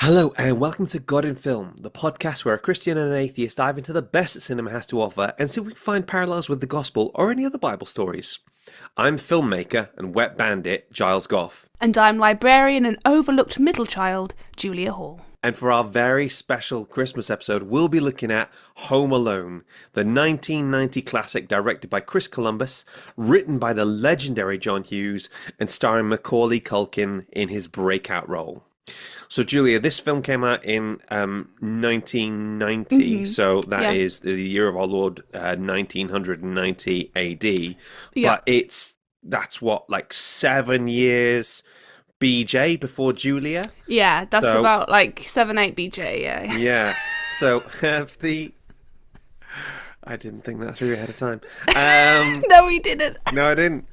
Hello and welcome to God in Film, the podcast where a Christian and an atheist dive into the best that cinema has to offer and see if we can find parallels with the gospel or any other Bible stories. I'm filmmaker and wet bandit Giles Goff. And I'm librarian and overlooked middle child Julia Hall. And for our very special Christmas episode, we'll be looking at Home Alone, the 1990 classic directed by Chris Columbus, written by the legendary John Hughes, and starring Macaulay Culkin in his breakout role. So, Julia, this film came out in 1990, so that is the year of our Lord, 1990 AD. Yeah. But that's what, like 7 years BJ before Julia? Yeah, that's about like 7-8 BJ, yeah. Yeah. So, I didn't think that through ahead of time. No, we didn't. No, I didn't.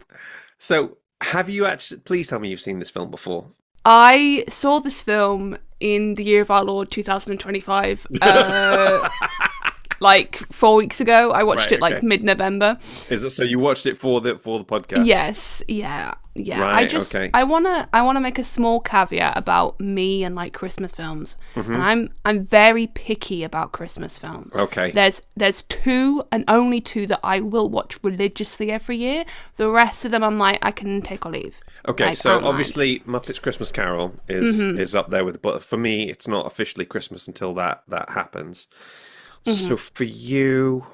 So, have you actually... Please tell me you've seen this film before. I saw this film in the year of our Lord 2025, like 4 weeks ago. I watched it like mid-November. Is it so you watched it for the podcast? Yes, yeah. Right, I wanna make a small caveat about me and like Christmas films. And I'm very picky about Christmas films. Okay. There's two and only two that I will watch religiously every year. The rest of them I'm like I can take or leave. Okay, so obviously Muppets Christmas Carol is up there with, but for me it's not officially Christmas until that happens. So for you,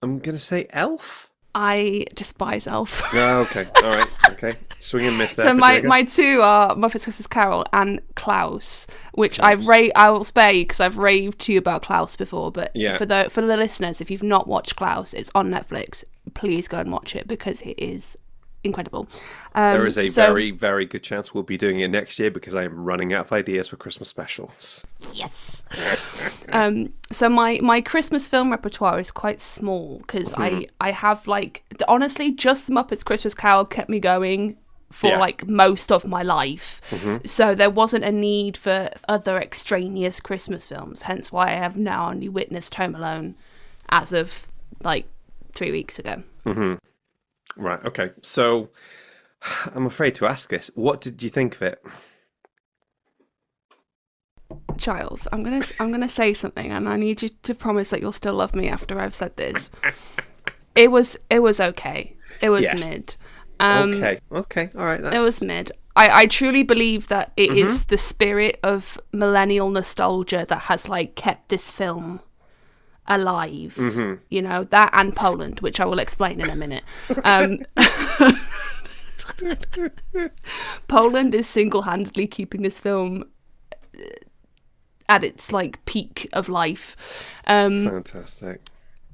I'm gonna say Elf. I despise Elf. Oh, okay, all right, okay. Swing and miss there. So my two are Muppets Christmas Carol and Klaus, which I will spare you because I've raved to you about Klaus before. But for the listeners, if you've not watched Klaus, it's on Netflix. Please go and watch it because it is incredible. There is a very, very good chance we'll be doing it next year because I am running out of ideas for Christmas specials. Yes. So my Christmas film repertoire is quite small because I have like honestly just the Muppets Christmas Carol kept me going for like most of my life. So there wasn't a need for other extraneous Christmas films, hence why I have now only witnessed Home Alone as of like 3 weeks ago. Right, okay. So, I'm afraid to ask this. What did you think of it? Giles, I'm gonna say something, and I need you to promise that you'll still love me after I've said this. It was okay. It was mid. Okay, all right. It was mid. I truly believe that it is the spirit of millennial nostalgia that has like kept this film alive, you know, that and Poland, which I will explain in a minute. Poland is single-handedly keeping this film at its like peak of life. Fantastic.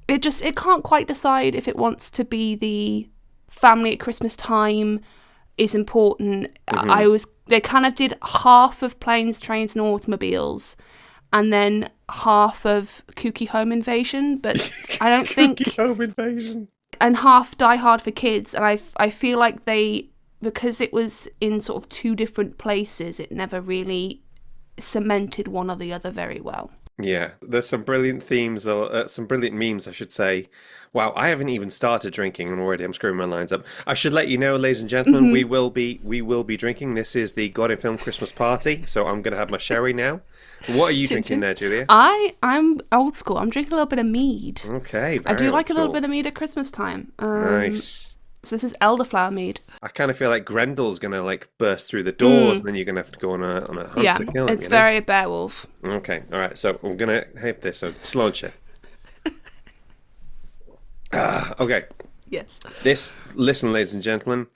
It can't quite decide if it wants to be the family at Christmas time is important. They kind of did half of Planes, Trains and Automobiles and then half of Kooky Home Invasion, but I don't think... Kooky Home Invasion. And half Die Hard for Kids, and I feel like because it was in sort of two different places, it never really cemented one or the other very well. Yeah, there's some brilliant themes, or some brilliant memes, I should say. Wow, I haven't even started drinking, and already I'm screwing my lines up. I should let you know, ladies and gentlemen, we will be drinking. This is the God in Film Christmas party, so I'm going to have my sherry now. What are you drinking there, Julia? I'm old school. I'm drinking a little bit of mead. Okay, I do like a little bit of mead at Christmas time. Nice. So this is elderflower mead. I kind of feel like Grendel's going to like burst through the doors and then you're going to have to go on a hunt to kill him. It's very Beowulf. Okay, all right. So we're going to have this. So launch it. Okay. Yes. Listen, ladies and gentlemen,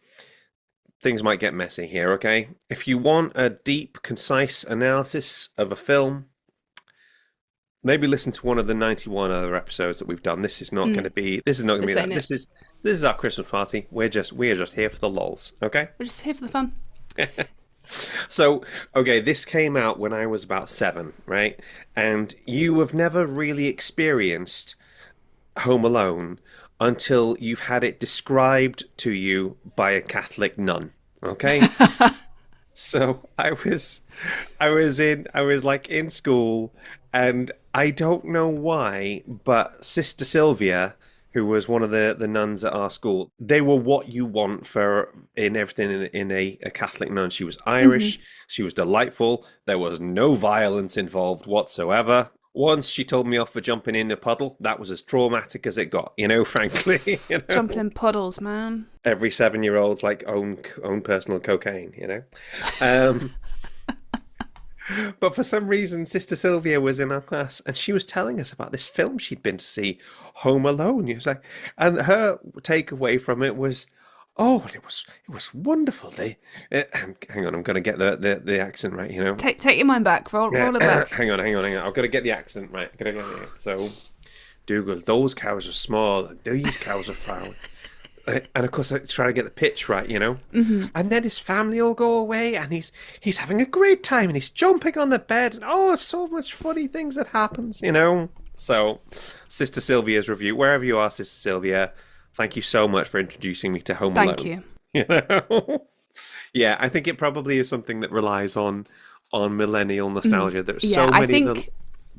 things might get messy here, okay? If you want a deep, concise analysis of a film, maybe listen to one of the 91 other episodes that we've done. This is not going to be that. This is our Christmas party. We are just here for the lols, okay? We're just here for the fun. So, okay, this came out when I was about 7, right? And you have never really experienced Home Alone until you've had it described to you by a Catholic nun, okay? So I was like in school, and I don't know why, but Sister Sylvia, who was one of the nuns at our school. They were what you want for in everything in a Catholic nun. She was Irish. She was delightful. There was no violence involved whatsoever. Once she told me off for jumping in a puddle. That was as traumatic as it got, frankly. Jumping in puddles, man. Every 7-year-old's like own personal cocaine. But for some reason, Sister Sylvia was in our class, and she was telling us about this film she'd been to see, Home Alone. It was like, and her takeaway from it was, "Oh, it was wonderful." And hang on, I'm going to get the accent right. Take your mind back, roll it back. Hang on. I've got to get the accent right. So, Dougal, those cows are small, and these cows are foul. And of course, I try to get the pitch right, And then his family will go away, and he's having a great time, and he's jumping on the bed, and so much funny things that happens, So, Sister Sylvia's review, wherever you are, Sister Sylvia, thank you so much for introducing me to Home Alone. Thank you. Yeah, I think it probably is something that relies on millennial nostalgia. There's so I many think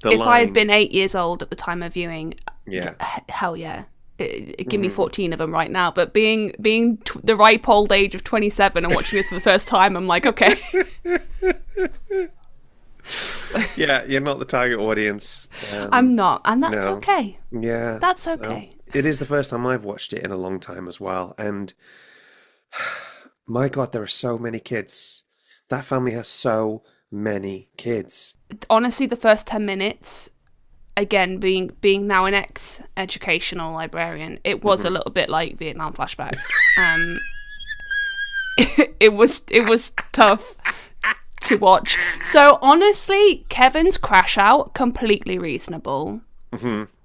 the if lines. I had been 8 years old at the time of viewing, Yeah. hell yeah. Give me 14 of them right now, but being the ripe old age of 27 and watching this for the first time, I'm like, okay. Yeah, you're not the target audience. I'm not, and that's no. okay. Yeah, That's okay. It is the first time I've watched it in a long time as well, and my God, there are so many kids. That family has so many kids. Honestly, the first 10 minutes, again, being now an ex-educational librarian, it was a little bit like Vietnam flashbacks. It was tough to watch. So honestly, Kevin's crash out, completely reasonable.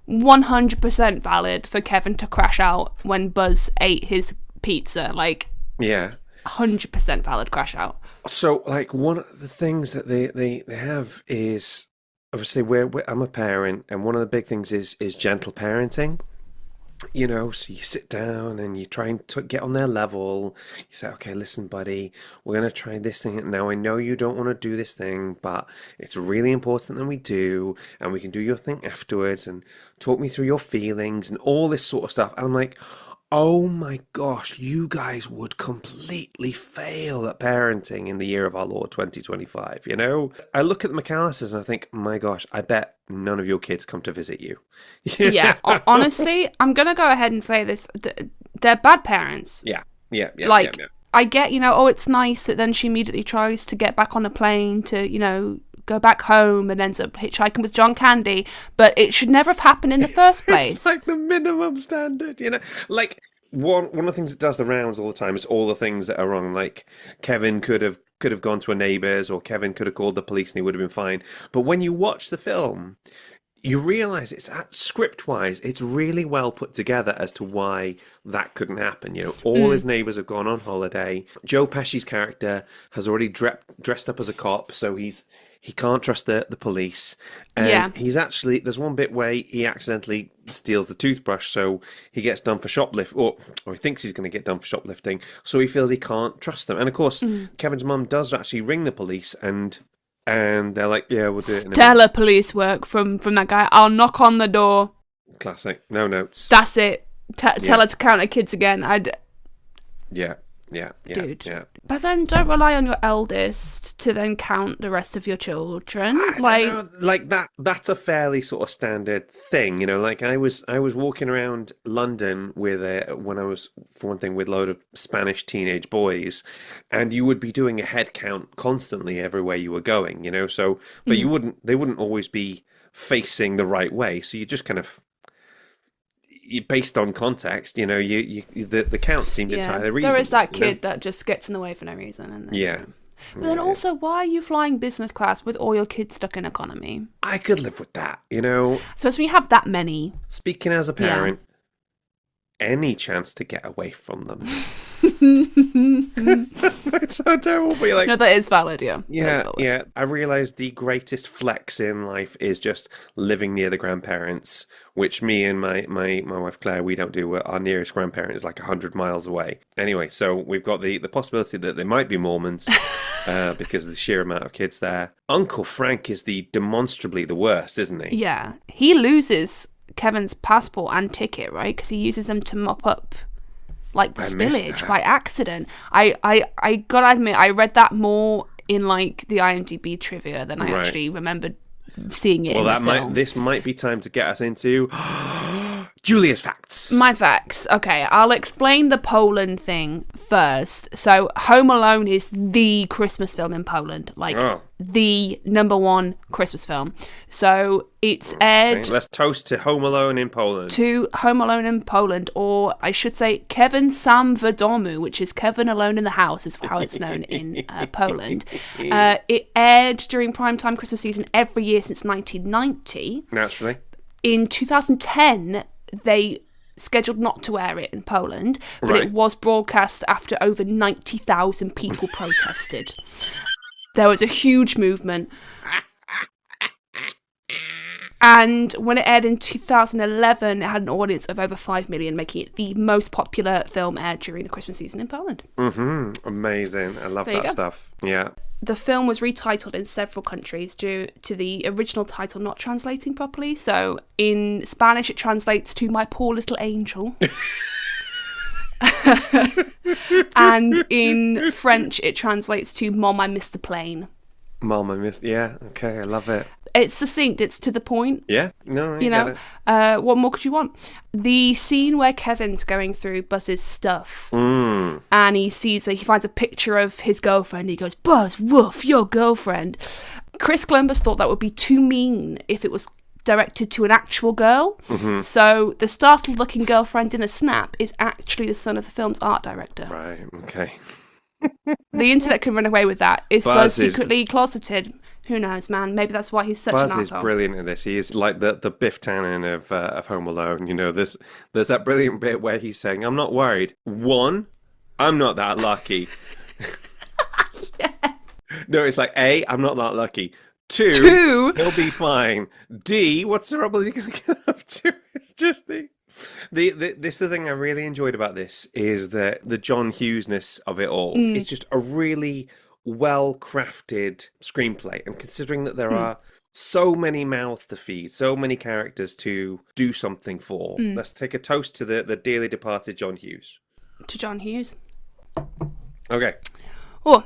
100% valid for Kevin to crash out when Buzz ate his pizza. Yeah. 100% valid crash out. So, one of the things that they have is, obviously, I'm a parent, and one of the big things is gentle parenting. So you sit down and you try and get on their level. You say, okay, listen, buddy, we're going to try this thing. Now, I know you don't want to do this thing, but it's really important that we do, and we can do your thing afterwards, and talk me through your feelings and all this sort of stuff. And I'm like, oh my gosh, you guys would completely fail at parenting in the year of our Lord 2025, I look at the McAlisters and I think, my gosh, I bet none of your kids come to visit you. Yeah, honestly, I'm going to go ahead and say this. They're bad parents. Yeah. I get, it's nice that then she immediately tries to get back on a plane to, go back home and ends up hitchhiking with John Candy, but it should never have happened in the first place. It's like the minimum standard, One of the things that does the rounds all the time is all the things that are wrong. Like Kevin could have gone to a neighbour's, or Kevin could have called the police and he would have been fine. But when you watch the film, you realise it's script-wise, it's really well put together as to why that couldn't happen. All his neighbours have gone on holiday. Joe Pesci's character has already dressed up as a cop, so he can't trust the police. And he's actually, there's one bit where he accidentally steals the toothbrush, so he gets done for shoplifting, or he thinks he's going to get done for shoplifting, so he feels he can't trust them. And of course, Kevin's mum does actually ring the police, and they're like, yeah, we'll do it in a stellar police work from that guy. I'll knock on the door. Classic. No notes. That's it. Tell her to count her kids again. Yeah. Dude. Yeah. But then don't rely on your eldest to then count the rest of your children. I don't know, that's a fairly sort of standard thing, I was walking around London with when I was, for one thing, with a load of Spanish teenage boys, and you would be doing a head count constantly everywhere you were going, so, but they wouldn't always be facing the right way, so you just kind of, based on context, the count seemed entirely reasonable. There is that kid that just gets in the way for no reason. And then, But then also, why are you flying business class with all your kids stuck in economy? I could live with that, So when you have that many. Speaking as a parent, any chance to get away from them. It's so terrible, but you're like... No, that is valid, yeah. Yeah. I realised the greatest flex in life is just living near the grandparents, which me and my wife Claire, we don't do. Our nearest grandparent is like 100 miles away. Anyway, so we've got the possibility that they might be Mormons because of the sheer amount of kids there. Uncle Frank is demonstrably the worst, isn't he? Yeah. He loses Kevin's passport and ticket, right? Because he uses them to mop up like the spillage by accident. I gotta admit, I read that more in like the IMDb trivia than I actually remembered seeing it in the film. This might be time to get us into Julia's facts. My facts. Okay, I'll explain the Poland thing first. So Home Alone is the Christmas film in Poland, like the number one Christmas film. So it's aired. Okay, let's toast to Home Alone in Poland. To Home Alone in Poland, or I should say Kevin Sam w domu, which is Kevin Alone in the House, is how it's known in Poland. It aired during primetime Christmas season every year since 1990. Naturally. In 2010, they scheduled not to air it in Poland, but it was broadcast after over 90,000 people protested. There was a huge movement. And when it aired in 2011, it had an audience of over 5 million, making it the most popular film aired during the Christmas season in Poland. Amazing. I love that stuff. Yeah. The film was retitled in several countries due to the original title not translating properly. So in Spanish, it translates to My Poor Little Angel. And in French, it translates to Mom, I Missed the Plane. Mom, I missed. Yeah, okay, I love it. It's succinct, it's to the point. Yeah, no, I get it. What more could you want? The scene where Kevin's going through Buzz's stuff and he finds a picture of his girlfriend. He goes, Buzz, woof, your girlfriend. Chris Columbus thought that would be too mean if it was directed to an actual girl. So the startled looking girlfriend in the snap is actually the son of the film's art director. Right, okay. The internet can run away with that. Is Buzz secretly closeted? Who knows, man? Maybe that's why he's such an asshole. Buzz is brilliant at this. He is like the Biff Tannen of Home Alone. You know, there's that brilliant bit where he's saying, "I'm not worried. One, I'm not that lucky." Yeah. No, it's like A, I'm not that lucky. Two, he'll be fine. D, what's the trouble he going to get up to? It's just the thing I really enjoyed about this is the John Hughes-ness of it all. It's just a really well-crafted screenplay, and considering that there are so many mouths to feed, so many characters to do something for, let's take a toast to the dearly departed John Hughes. To John Hughes. Okay. Oh,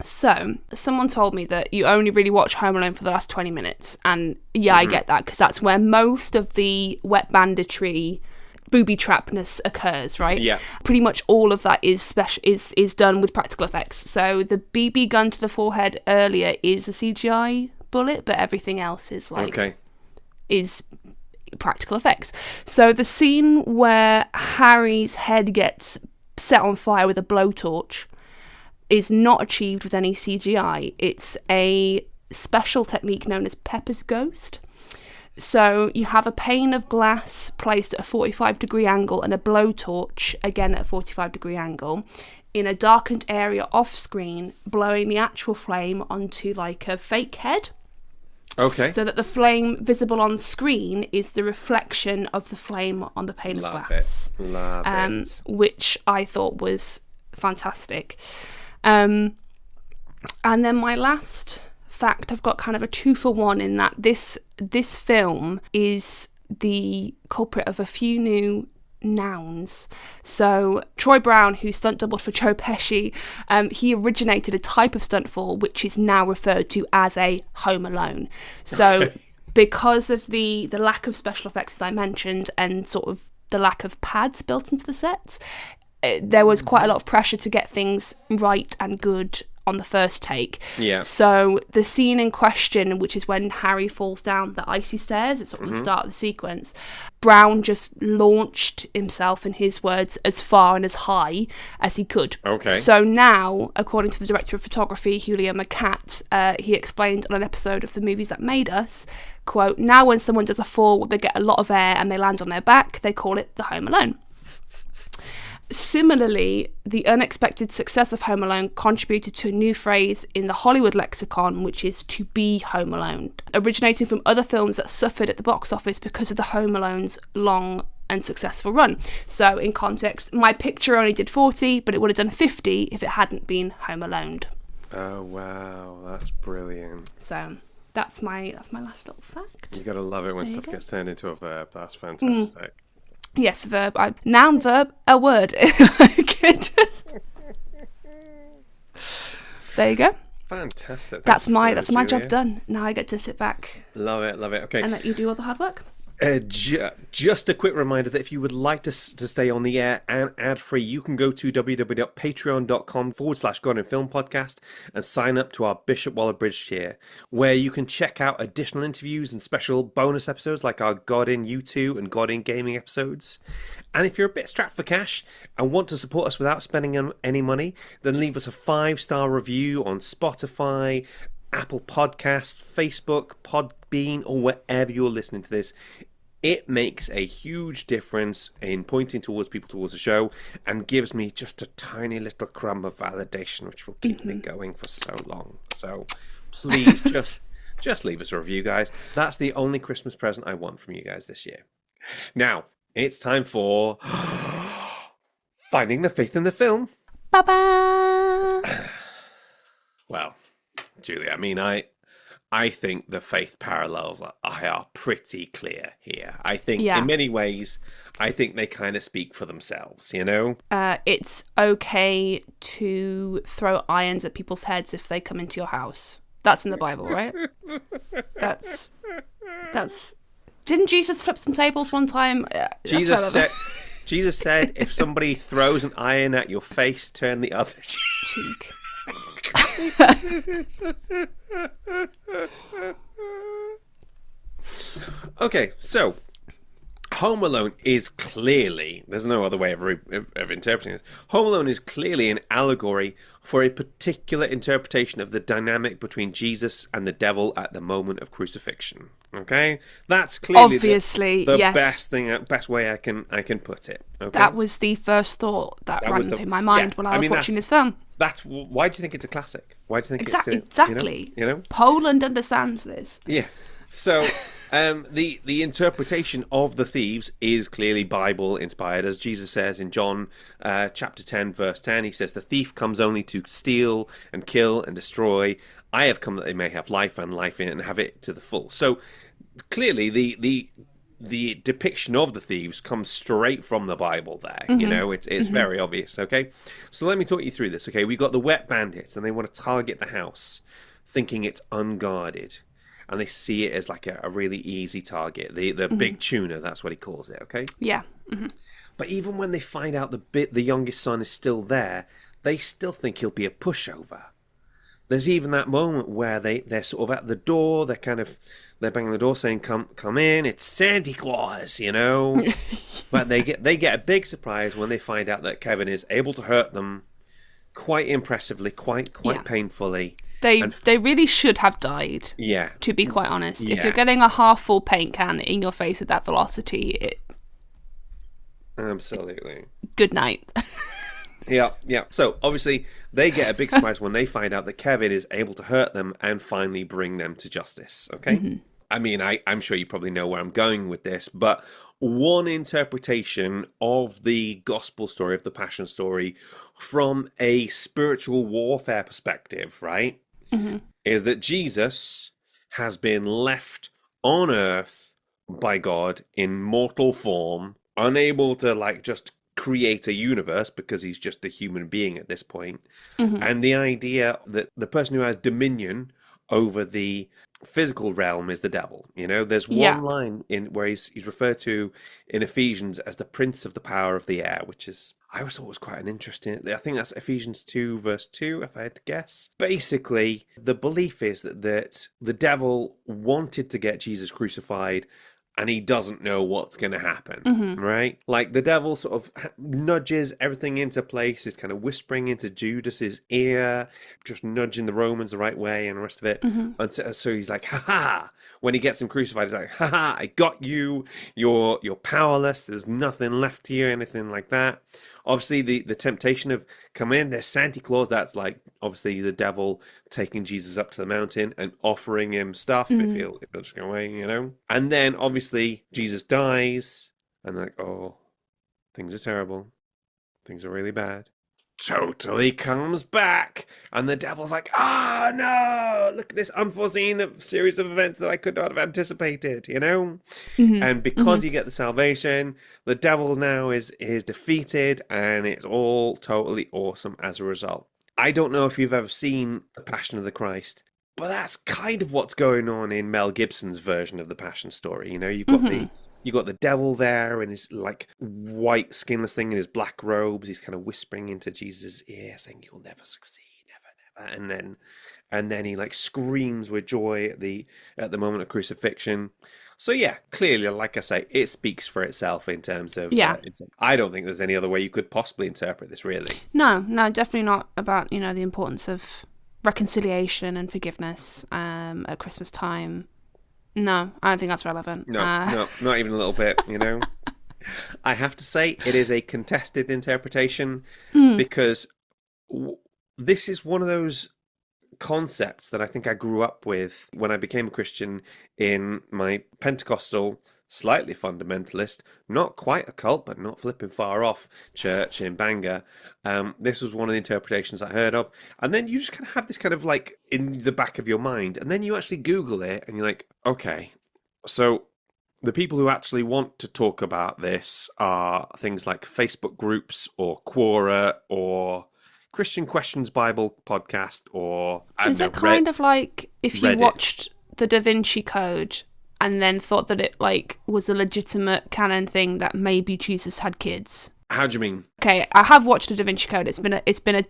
so someone told me that you only really watch Home Alone for the last 20 minutes, and I get that, because that's where most of the wet banditry, booby trapness occurs, right? Yeah. Pretty much all of that is done with practical effects. So the BB gun to the forehead earlier is a CGI bullet, but everything else is is practical effects. So the scene where Harry's head gets set on fire with a blowtorch is not achieved with any CGI. It's a special technique known as Pepper's Ghost. So you have a pane of glass placed at a 45-degree angle and a blowtorch, again at a 45-degree angle, in a darkened area off-screen, blowing the actual flame onto like a fake head. Okay. So that the flame visible on screen is the reflection of the flame on the pane of glass. Love it. Which I thought was fantastic. And then my last fact, I've got kind of a 2-for-1 in that this film is the culprit of a few new nouns. So Troy Brown, who stunt doubled for Joe Pesci, he originated a type of stunt fall which is now referred to as a Home Alone. So because of the lack of special effects, as I mentioned, and sort of the lack of pads built into the sets, there was quite a lot of pressure to get things right and good on the first take. Yeah. So the scene in question, which is when Harry falls down the icy stairs, it's sort of the start of the sequence, Brown just launched himself, in his words, as far and as high as he could. Okay. So now, according to the director of photography, Julia Macat, he explained on an episode of The Movies That Made Us, quote, "Now when someone does a fall, they get a lot of air and they land on their back, they call it the Home Alone." Similarly, the unexpected success of Home Alone contributed to a new phrase in the Hollywood lexicon, which is to be Home Alone, originating from other films that suffered at the box office because of the Home Alone's long and successful run. So, in context, my picture only did 40, but it would have done 50 if it hadn't been Home Alone. Oh, wow, that's brilliant. So, That's my last little fact. You gotta love it when There you stuff go. gets turned into a verb. That's fantastic. Yes, verb. Noun, verb, a word. I could just- There you go. Fantastic. That's Thank you for my that, job Julia. done. Now I get to sit back Love it, love it. Okay. and let you do all the hard work. Just a quick reminder that if you would like to stay on the air and ad-free, you can go to www.patreon.com/God in Film Podcast and sign up to our Bishop Waller-Bridge tier, where you can check out additional interviews and special bonus episodes like our God in U2 and God in Gaming episodes. And if you're a bit strapped for cash and want to support us without spending any money, then leave us a 5-star review on Spotify, Apple Podcasts, Facebook, Podbean, or wherever you're listening to this. It makes a huge difference in pointing towards people towards the show and gives me just a tiny little crumb of validation, which will keep me going for so long. So please just leave us a review, guys. That's the only Christmas present I want from you guys this year. Now, it's time for Finding the Faith in the Film. Ba-ba! Well, Julia, I mean, I think the faith parallels are pretty clear here. I think in many ways, I think they kind of speak for themselves, you know? It's okay to throw irons at people's heads if they come into your house. That's in the Bible, right? That's. Didn't Jesus flip some tables one time? Jesus said, if somebody throws an iron at your face, turn the other cheek. Okay, so Home Alone is clearly, there's no other way of interpreting this. Home Alone is clearly an allegory for a particular interpretation of the dynamic between Jesus and the devil at the moment of crucifixion. Okay, that's clearly obviously the yes. best way I can put it. Okay? That was the first thought that ran through my mind when I was watching this film. That's why do you think it's a classic? Why do you think it's exactly? You know, Poland understands this. Yeah. So, the interpretation of the thieves is clearly Bible inspired, as Jesus says in John chapter 10, verse 10. He says, "The thief comes only to steal and kill and destroy. I have come that they may have life and life in it and have it to the full." So, clearly, the depiction of the thieves comes straight from the Bible there. You know, it's very obvious, okay? So let me talk you through this, okay? We've got the wet bandits, and they want to target the house, thinking it's unguarded. And they see it as like a really easy target. The big tuna, that's what he calls it, okay? Yeah. But even when they find out the youngest son is still there, they still think he'll be a pushover. There's even that moment where they're sort of at the door, they're banging the door saying, come in, it's Santa Claus, you know? But they get a big surprise when they find out that Kevin is able to hurt them quite impressively, quite painfully. They really should have died. Yeah. To be quite honest. Yeah. If you're getting a half full paint can in your face at that velocity, Absolutely. Good night. Yeah. So, obviously, they get a big surprise when they find out that Kevin is able to hurt them and finally bring them to justice, okay? I mean, I'm sure you probably know where I'm going with this, but one interpretation of the gospel story, of the Passion story, from a spiritual warfare perspective, right, is that Jesus has been left on earth by God in mortal form, unable to, just create a universe because he's just a human being at this point. And the idea that the person who has dominion over the physical realm is the devil. You know, there's one line in where he's referred to in Ephesians as the prince of the power of the air, which is, I always thought was quite an interesting, I think that's Ephesians 2 verse 2, if I had to guess. Basically, the belief is that the devil wanted to get Jesus crucified, and he doesn't know what's going to happen, right? Like, the devil sort of nudges everything into place, is kind of whispering into Judas's ear, just nudging the Romans the right way and the rest of it. And so he's like, ha-ha! When he gets him crucified, he's like, ha-ha, I got you, you're powerless, there's nothing left to you, anything like that. Obviously, the temptation of, come in, there's Santa Claus, that's like, obviously, the devil taking Jesus up to the mountain and offering him stuff if he'll just go away, you know? And then, obviously, Jesus dies, and they're like, oh, things are terrible. Things are really bad. totally comes back. And the devil's like, oh no, look at this unforeseen series of events that I could not have anticipated, you know? And because you get the salvation, the devil now is defeated, and it's all totally awesome as a result. I don't know if you've ever seen The Passion of the Christ, but that's kind of what's going on in Mel Gibson's version of the Passion story. You know, you got the devil there in his like white skinless thing in his black robes. He's kind of whispering into Jesus' ear, saying, "You'll never succeed, never, never." And then he like screams with joy at the moment of crucifixion. So yeah, clearly, like I say, it speaks for itself in terms of. I don't think there's any other way you could possibly interpret this, really. No, definitely not about the importance of reconciliation and forgiveness at Christmas time. No, I don't think that's relevant. No, not even a little bit, you know. I have to say, it is a contested interpretation because this is one of those concepts that I think I grew up with when I became a Christian in my Pentecostal, slightly fundamentalist, not quite a cult, but not flipping far off church in Bangor. This was one of the interpretations I heard of. And then you just kind of have this kind of like in the back of your mind. And then you actually Google it and you're like, okay, so the people who actually want to talk about this are things like Facebook groups or Quora or Christian Questions Bible podcast or... Is it kind of like if you watched the Da Vinci Code and then thought that it like was a legitimate canon thing that maybe Jesus had kids? How do you mean? Okay, I have watched the Da Vinci Code. It's been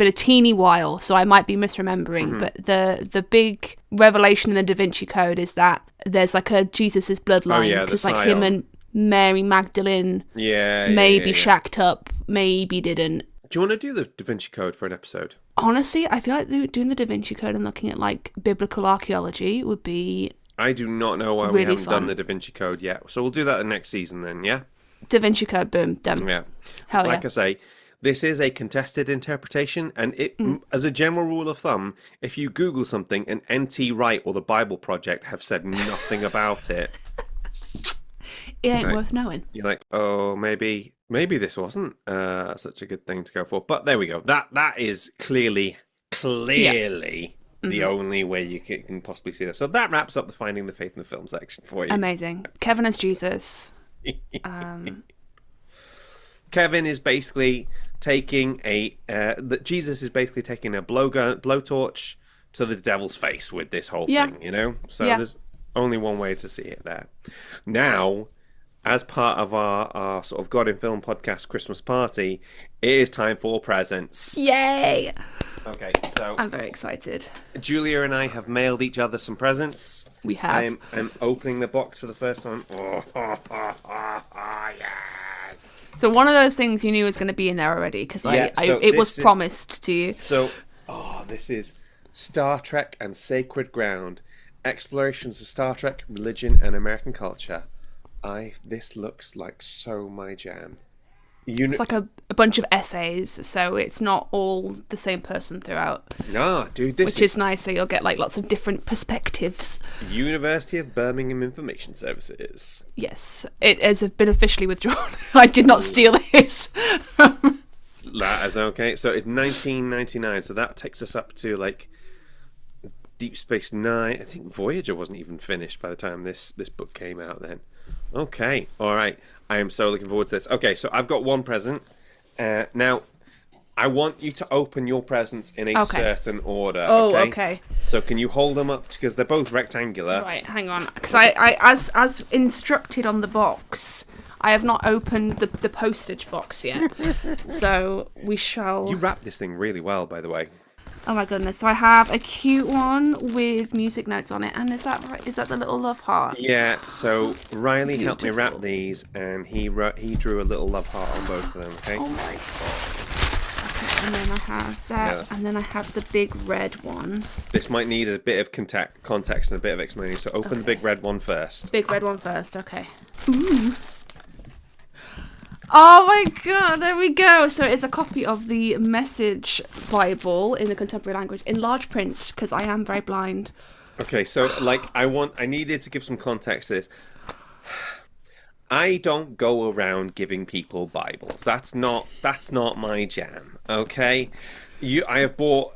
a teeny while, so I might be misremembering. But the big revelation in the Da Vinci Code is that there's like a Jesus's bloodline because like him and Mary Magdalene maybe shacked up, maybe didn't. Do you want to do the Da Vinci Code for an episode? Honestly, I feel like doing the Da Vinci Code and looking at like biblical archaeology would be. I do not know why really we haven't fun. done the Da Vinci Code yet, so we'll do that the next season then. Yeah. Da Vinci Code, boom, done. Yeah. Hell yeah. Like I say, this is a contested interpretation, and it, as a general rule of thumb, if you Google something and N.T. Wright or the Bible Project have said nothing about it, it ain't worth knowing. You're like, oh, maybe this wasn't such a good thing to go for. But there we go. That is clearly the only way you can possibly see this. So that wraps up the Finding the Faith in the Film section for you. Amazing. Kevin as Jesus. Kevin is basically taking Jesus is basically taking a blowtorch to the devil's face with this whole thing, you know? So there's only one way to see it there. Now, as part of our sort of God in Film podcast Christmas party, it is time for presents. Yay! Okay, so I'm very excited. Julia and I have mailed each other some presents. We have. I'm opening the box for the first time. Yes! So one of those things you knew was going to be in there already because it was promised to you. So, this is Star Trek and Sacred Ground. Explorations of Star Trek, Religion and American Culture. This looks like so my jam. It's like a bunch of essays, so it's not all the same person throughout. No, dude, which is nice, so you'll get like lots of different perspectives. University of Birmingham Information Services. Yes, it has been officially withdrawn. I did not steal this. That is okay. So it's 1999, so that takes us up to like Deep Space Nine. I think Voyager wasn't even finished by the time this book came out then. Okay, all right. I am so looking forward to this. Okay, so I've got one present. Now, I want you to open your presents in a certain order. Oh, okay. So can you hold them up because they're both rectangular? Right, hang on. Because I as instructed on the box, I have not opened the postage box yet. So we shall. You wrapped this thing really well, by the way. Oh my goodness! So I have a cute one with music notes on it, and is that right? Is that the little love heart? Yeah. So Riley helped me wrap these, and he drew a little love heart on both of them. Okay. Oh my god! Okay, and then I have that, and then I have the big red one. This might need a bit of context and a bit of explanation. So open the big red one first. Big red one first. Okay. Ooh. Oh my god, there we go. So it's a copy of the Message Bible in the contemporary language in large print because I am very blind. Okay, so like I needed to give some context to this. I don't go around giving people Bibles. That's not my jam. Okay, I have bought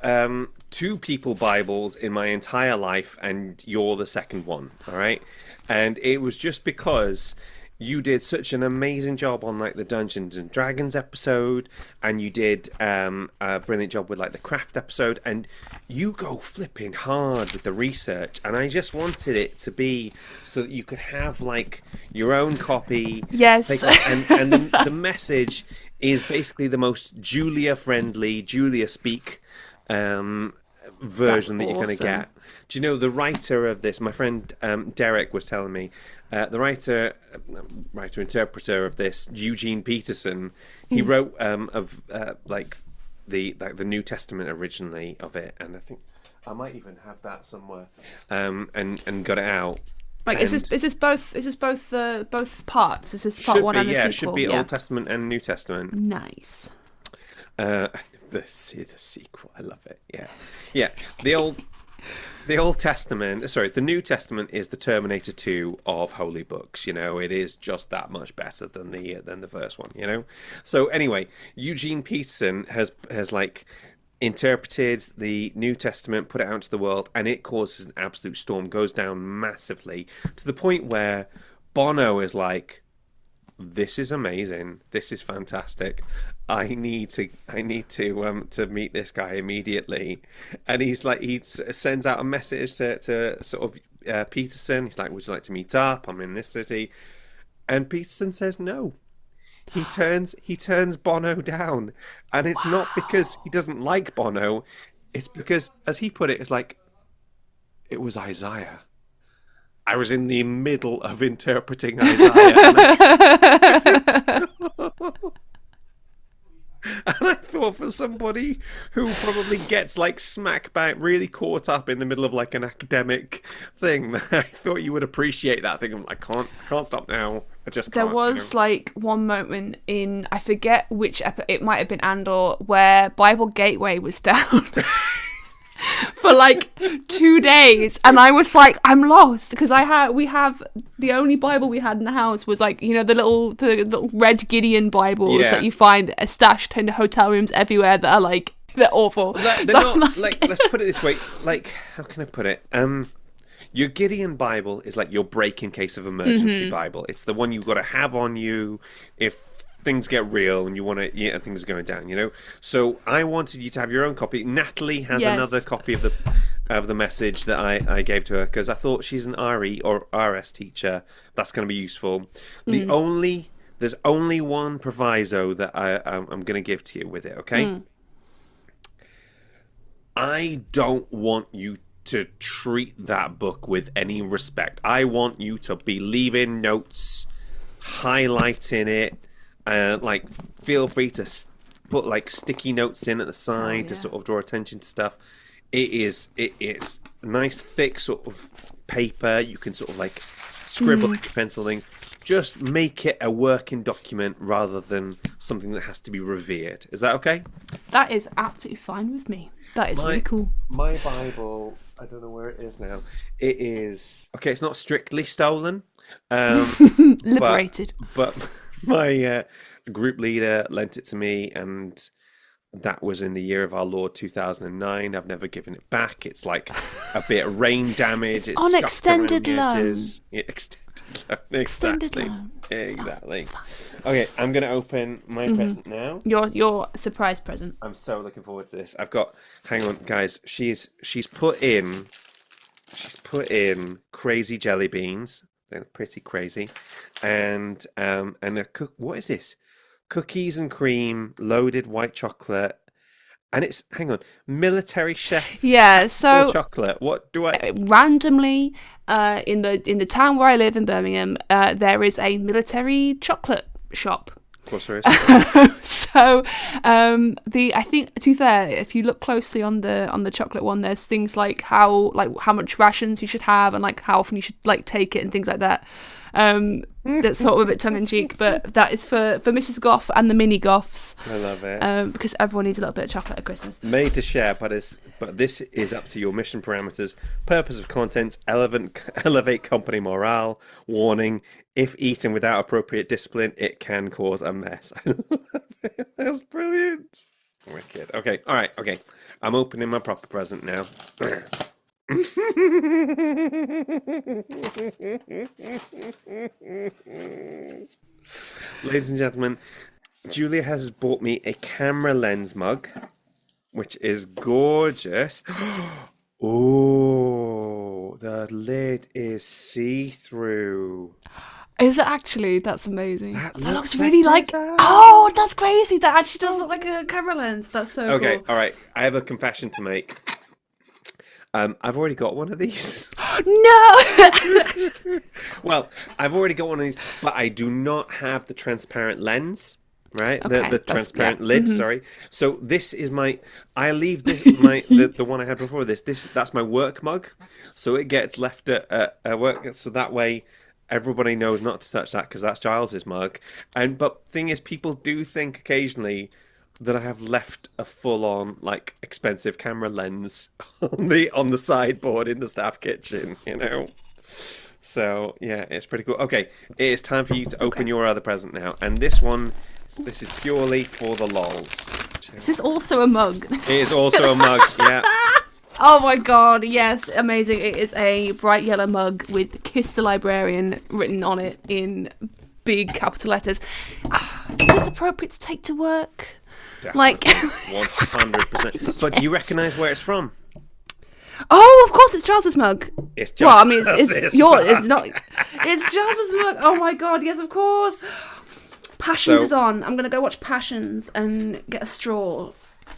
two people Bibles in my entire life, and you're the second one. All right, and it was just because you did such an amazing job on like the Dungeons and Dragons episode, and you did a brilliant job with like the craft episode, and you go flipping hard with the research, and I just wanted it to be so that you could have like your own copy. Yes. And the message is basically the most Julia friendly, Julia speak version that you're going to get. Do you know the writer of this? My friend Derek was telling me the writer-interpreter of this, Eugene Peterson. He wrote of like the New Testament originally of it, and I think I might even have that somewhere. And got it out. Like, and is this both parts? Is this part one and the sequel? It should be Old Testament and New Testament. Nice. The sequel, I love it. Yeah. The Old Testament, sorry, the New Testament is the Terminator 2 of holy books. You know, it is just that much better than the first one. You know, so anyway, Eugene Peterson has like interpreted the New Testament, put it out into the world, and it causes an absolute storm, goes down massively to the point where Bono is like, "This is amazing. This is fantastic. I need to meet this guy immediately." And he's like, he sends out a message to sort of Peterson. He's like, "Would you like to meet up? I'm in this city." And Peterson says no. He turns Bono down, and it's not because he doesn't like Bono. It's because, as he put it, it's like, it was Isaiah. I was in the middle of interpreting Isaiah. And I thought, for somebody who probably gets like smack bang, really caught up in the middle of like an academic thing, I thought you would appreciate that thing. I can't stop now. I just can't. There was like one moment in, I forget which it might have been Andor, where Bible Gateway was down. For like 2 days, and I was like, I'm lost, because we have the only Bible we had in the house was like, you know, the little red Gideon Bibles that you find stashed in hotel rooms everywhere that are like, they're awful. They're not like, let's put it this way, like, how can I put it? Your Gideon Bible is like your break in case of emergency Bible. It's the one you've got to have on you if things get real and you want to, things are going down, you know. So I wanted you to have your own copy. Natalie has another copy of the message that I gave to her, because I thought she's an RE or RS teacher. That's going to be useful. There's only one proviso that I'm going to give to you with it. Okay. I don't want you to treat that book with any respect. I want you to be leaving notes, highlighting it. Like, feel free to put like sticky notes in at the side to sort of draw attention to stuff. It is nice thick sort of paper. You can sort of like scribble with your pencil thing. Just make it a working document rather than something that has to be revered. Is that okay? That is absolutely fine with me. That is really cool. My Bible, I don't know where it is now. It is okay. It's not strictly stolen. Liberated, but my group leader lent it to me, and that was in the year of our Lord 2009. I've never given it back. It's like a bit of rain damage. It's on extended loan. Yeah, extended loan. Exactly. It's fine. Okay, I'm going to open my present now. Your surprise present. I'm so looking forward to this. I've got. Hang on, guys. She's put in crazy jelly beans. They're pretty crazy, and what is this? Cookies and cream, loaded white chocolate, and it's military chef. Yeah, so chocolate. What do I randomly in the town where I live in Birmingham, there is a military chocolate shop. Of course there is. So I think, to be fair, if you look closely on the chocolate one, there's things like how much rations you should have and like how often you should like take it and things like that. That's sort of a bit tongue-in-cheek, but that is for Mrs. Goff and the mini Goffs. I love it. Because everyone needs a little bit of chocolate at Christmas. Made to share, but this is up to your mission parameters. Purpose of content: elevate company morale. Warning: if eaten without appropriate discipline, it can cause a mess. I love it. That's brilliant. Wicked. Okay, all right, okay. I'm opening my proper present now. Ladies and gentlemen, Julia has bought me a camera lens mug, which is gorgeous. Oh, the lid is see-through. Is it actually? That's amazing. That looks looks really like... Oh, that's crazy. That actually does look like a camera lens. That's so Okay, cool. all right. I have a confession to make. I've already got one of these. No! Well, I've already got one of these, but I do not have the transparent lens, right? Okay, The transparent yeah. lid, sorry. So this is I leave this, the one I had before that's my work mug. So it gets left at work, so that way everybody knows not to touch that because that's Giles's mug. But thing is, people do think occasionally that I have left a full-on, like, expensive camera lens on the sideboard in the staff kitchen, you know? So, yeah, it's pretty cool. Okay, it is time for you to open your other present now. And this is purely for the lols. Is this also a mug? It is also a mug, yeah. Oh my god, yes, amazing. It is a bright yellow mug with Kiss the Librarian written on it in big capital letters. Is this appropriate to take to work? Definitely, Like 100%. But do you recognise where it's from? Oh, of course, it's Giles's mug. It's Well, I mean, it's Giles's yours. mug. It's not. It's Giles's mug. Oh my god, yes, of course. Passions is on. I'm gonna go watch Passions and get a straw.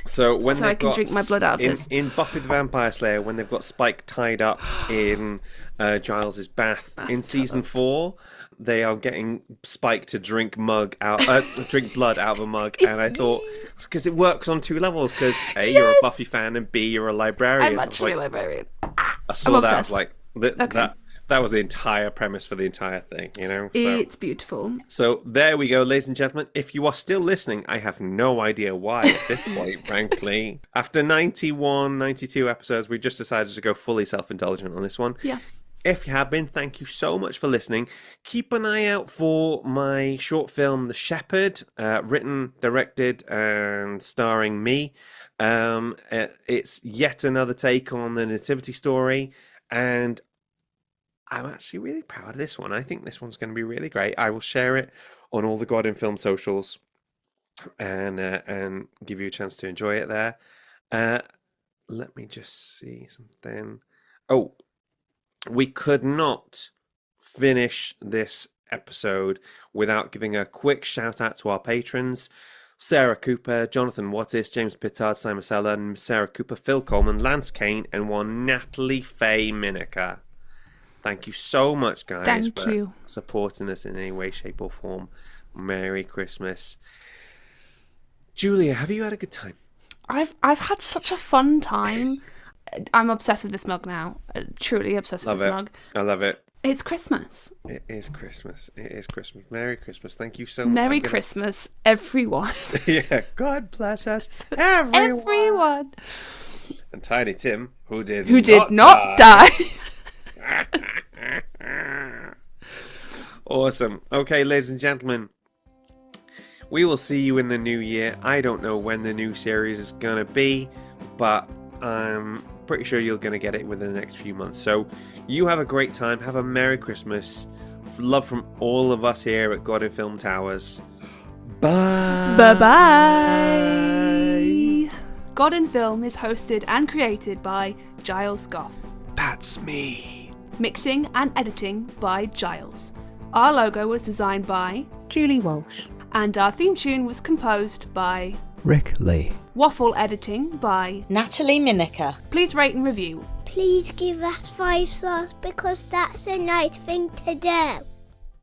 So I can drink my blood out of this. In Buffy the Vampire Slayer, when they've got Spike tied up in Giles's bath in season 4, they are getting Spike to drink blood out of a mug, and I thought because it works on 2 levels. Because A, you're a Buffy fan, and B, you're a librarian. I'm actually a librarian. I saw I'm that. I obsessed. was like, that was the entire premise for the entire thing, you know? So, It's beautiful. so there we go, ladies and gentlemen. If you are still listening, I have no idea why at this point, frankly. After 91, 92 episodes, we just decided to go fully self-indulgent on this one. Yeah. If you have been, thank you so much for listening. Keep an eye out for my short film, The Shepherd, written, directed, and starring me. It's yet another take on the Nativity story, and I'm actually really proud of this one. I think this one's going to be really great. I will share it on all the God in Film socials and give you a chance to enjoy it there. Let me just see something. Oh, we could not finish this episode without giving a quick shout out to our patrons. Sarah Cooper, Jonathan Wattis, James Pittard, Simon Sella, Sarah Cooper, Phil Coleman, Lance Kane, and one Natalie Faye Miniker. Thank you so much, guys, Thank for you. supporting us in any way, shape, or form. Merry Christmas. Julia, have you had a good time? I've had such a fun time. I'm obsessed with this mug now. Truly obsessed with this mug. I love it. It's Christmas. It is Christmas. It is Christmas. Merry Christmas. Thank you so much. Merry Christmas, everyone. Yeah, God bless us, everyone. Everyone. And Tiny Tim, who did not die. Awesome. Okay, ladies and gentlemen, we will see you in the new year. I don't know when the new series is going to be, but I'm pretty sure you're going to get it within the next few months. So you have a great time. Have a Merry Christmas. Love from all of us here at God in Film Towers. Bye. Bye-bye. God in Film is hosted and created by Giles Goff. That's me. Mixing and editing by Giles. Our logo was designed by Julie Walsh. And our theme tune was composed by Rick Lee. Waffle editing by Natalie Miniker. Please rate and review. Please give us 5 stars because that's a nice thing to do.